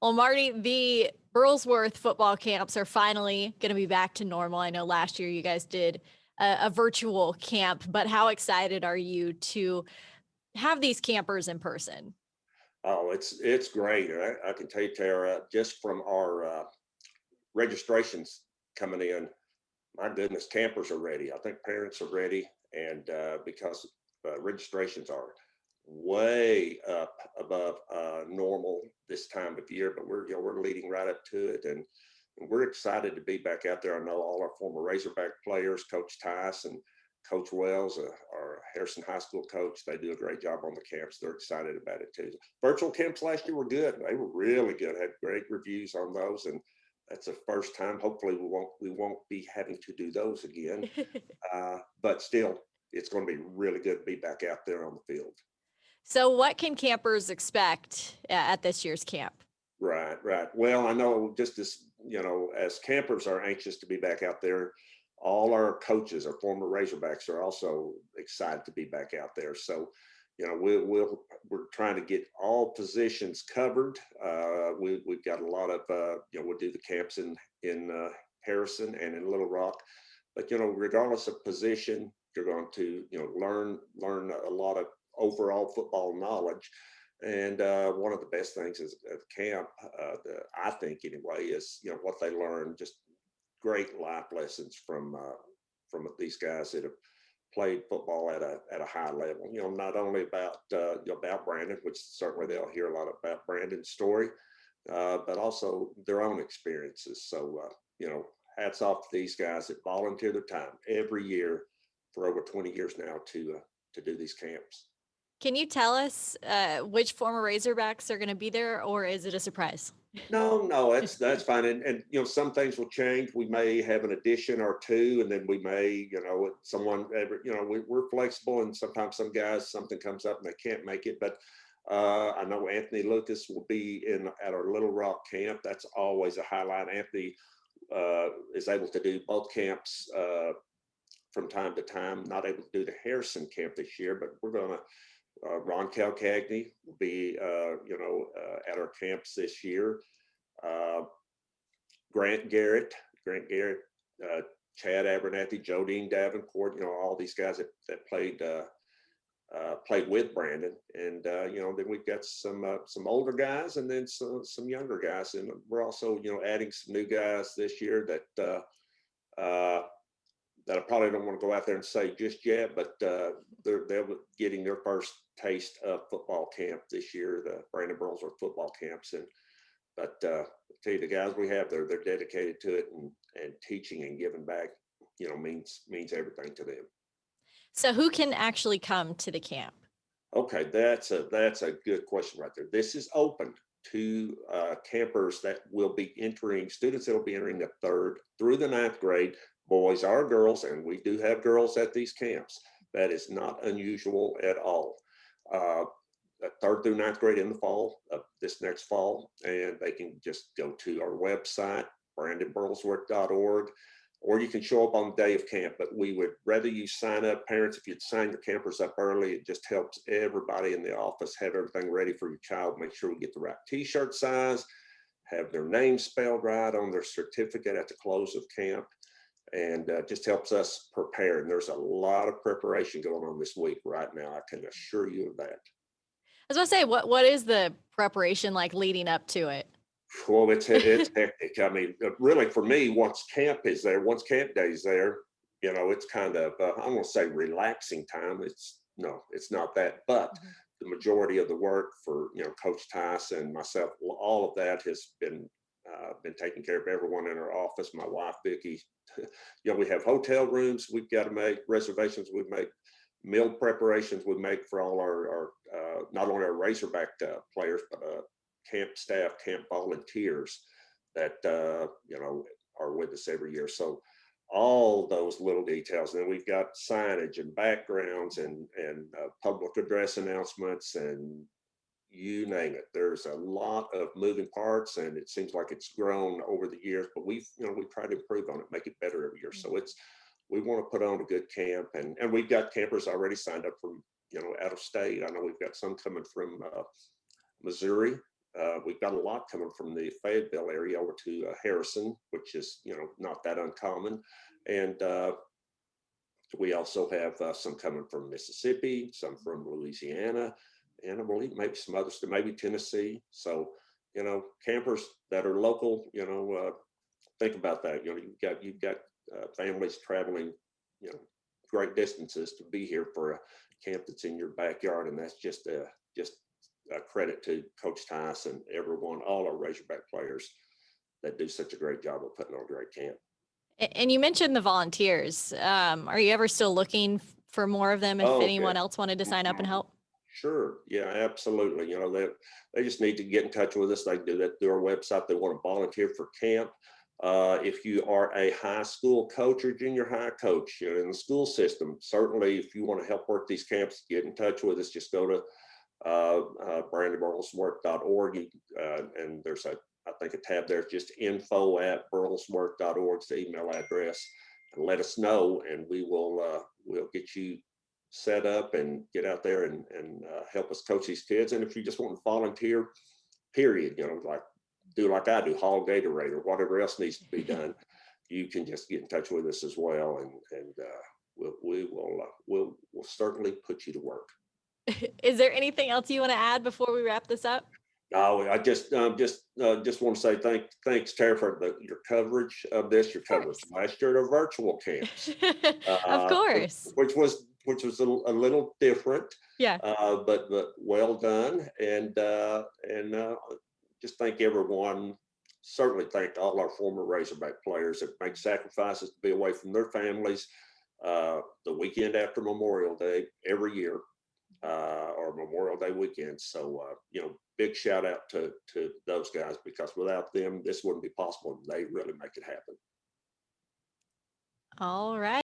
Well, Marty, the Burlsworth football camps are finally going to be back to normal. I know last year you guys did a virtual camp, but how excited are you to have these campers in person? Oh, it's great. I can tell you, Tara, just from our registrations coming in, my goodness, campers are ready. I think parents are ready, and because registrations are way up above normal this time of year, but we're leading right up to it, and we're excited to be back out there. I know all our former Razorback players, Coach Tice and Coach Wells, our Harrison High School coach, they do a great job on the camps. They're excited about it too. Virtual camps last year were good. They were really good. Had great reviews on those, and that's the first time. Hopefully, we won't be having to do those again. But still, it's going to be really good to be back out there on the field. So, what can campers expect at this year's camp? Right, right. Well, I know just as as campers are anxious to be back out there, all our coaches, our former Razorbacks, are also excited to be back out there. So, we're trying to get all positions covered. We've got a lot of we'll do the camps in Harrison and in Little Rock, but regardless of position, you're going to learn a lot of overall football knowledge. And one of the best things is at camp, I think anyway, is what they learn. Just great life lessons from these guys that have played football at a high level. Not only about Brandon, which certainly they'll hear a lot about Brandon's story, but also their own experiences. So hats off to these guys that volunteer their time every year for over 20 years now to do these camps. Can you tell us which former Razorbacks are going to be there, or is it a surprise? No, no, that's fine. And some things will change. We may have an addition or two, and then we may, someone ever, we're flexible, and sometimes some guys something comes up and they can't make it. But I know Anthony Lucas will be in at our Little Rock camp. That's always a highlight. Anthony is able to do both camps from time to time. Not able to do the Harrison camp this year, but we're gonna. Ron Calcagney will be, at our camps this year. Uh, Grant Garrett, uh, Chad Abernathy, Jodine Davenport, all these guys that played with Brandon, and then we've got some older guys, and then some younger guys, and we're also adding some new guys this year that I probably don't want to go out there and say just yet, but they're getting their first taste of football camp this year, the Brandon Burlsworth football camps, and but I tell you, the guys we have, they're dedicated to it, and teaching and giving back, means everything to them. So, who can actually come to the camp? Okay, that's a good question right there. This is open to campers that will be entering, students that will be entering the third through the ninth grade, boys or girls, and we do have girls at these camps. That is not unusual at all. Uh, Third through ninth grade in the fall of this next fall, and they can just go to our website, brandonburlsworth.org, or you can show up on the day of camp. But we would rather you sign up, parents. If you'd sign your campers up early, it just helps everybody in the office have everything ready for your child. Make sure we get the right t-shirt size, have their name spelled right on their certificate at the close of camp, and just helps us prepare. And there's a lot of preparation going on this week right now, I can assure you of that. I was going to say, what is the preparation like leading up to it? Well, it's hectic. I mean, really, for me, once camp is there, once camp day is there, it's kind of I don't want to say relaxing time. It's no, it's not that. But Mhm. the majority of the work for Coach Tice and myself, all of that has been taking care of everyone in our office. My wife Vicky, we have hotel rooms we've got to make, reservations we make, meal preparations we make for all our not only our Razorback players, but camp staff, camp volunteers that are with us every year. So all those little details. And then we've got signage and backgrounds and public address announcements and you name it. There's a lot of moving parts, and it seems like it's grown over the years. But we try to improve on it, make it better every year. So we want to put on a good camp, and we've got campers already signed up from out of state. I know we've got some coming from Missouri, we've got a lot coming from the Fayetteville area over to Harrison, which is, not that uncommon. And we also have some coming from Mississippi, some from Louisiana, and I believe maybe some others, maybe Tennessee. So, campers that are local, think about that. You've got families traveling, you know, great distances to be here for a camp that's in your backyard, and that's just a credit to Coach Tice and everyone, all our Razorback players that do such a great job of putting on a great camp. And you mentioned the volunteers. Are you ever still looking for more of them if Oh, yeah. anyone else wanted to sign up and help? Sure. Yeah, absolutely. They just need to get in touch with us. They can do that through our website. They want to volunteer for camp. If you are a high school coach or junior high coach, in the school system, certainly if you want to help work these camps, get in touch with us. Just go to brandyburlsworth.org, and there's I think a tab there, just info@burlsworth.org is the email address, and let us know, and we'll get you set up and get out there and help us coach these kids. And if you just want to volunteer, period, like do like I do, haul Gatorade or whatever else needs to be done, you can just get in touch with us as well, and we'll certainly put you to work. Is there anything else you want to add before we wrap this up? No, I just want to say thanks, Tara, for your coverage of this. Your Of coverage course. last year of virtual camps, Of uh, course. which was a little different, Yeah. but well done. And just thank everyone. Certainly thank all our former Razorback players that make sacrifices to be away from their families the weekend after Memorial Day every year, or Memorial Day weekend. So, big shout out to those guys, because without them, this wouldn't be possible. They really make it happen. All right.